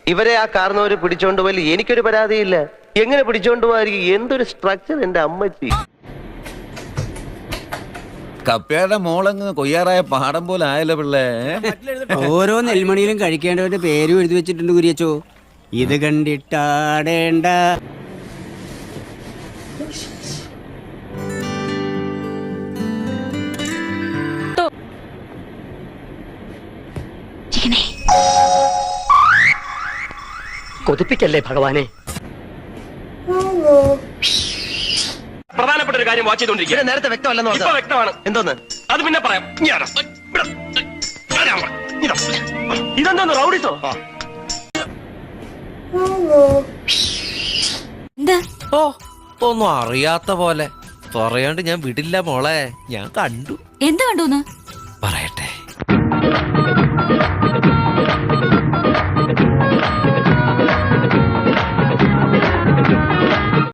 ഇവരെ ആ കാരണവര് പിടിച്ചോണ്ട് പോയി എനിക്കൊരു പരാതിയില്ല. എങ്ങനെ പിടിച്ചോണ്ട് പോകാതിരിക്കും? എന്തൊരു സ്ട്രക്ചർ എന്റെ അമ്മച്ചി. കപ്പയുടെ മോളങ്ങ് കൊയ്യാറായ പാടം പോലെ ആയല്ലോ പിള്ളേ. ഓരോ നെൽമണിയിലും കഴിക്കേണ്ടവരുടെ പേരും എഴുതി വെച്ചിട്ടുണ്ട് കുരിയച്ചോ. ഇത് കണ്ടിട്ടാടേണ്ട. കൊതിപ്പിക്കല്ലേ ഭഗവാനെ. പ്രധാനപ്പെട്ട ഒരു കാര്യം വാച്ച് ചെയ്തോണ്ടിരിക്കുക. നേരത്തെ വ്യക്തമല്ലെന്ന് ഇപ്പൊ വ്യക്തമാണ്. എന്തോന്ന്? അത് പിന്നെ പറയാം. ഇതെന്തോന്ന് റൗഡിസോ? ഓ ഒന്നും അറിയാത്ത പോലെ പറയാണ്ട് ഞാൻ വിടില്ല മോളെ. ഞാൻ കണ്ടു. എന്ത് കണ്ടു? പറയട്ടെ.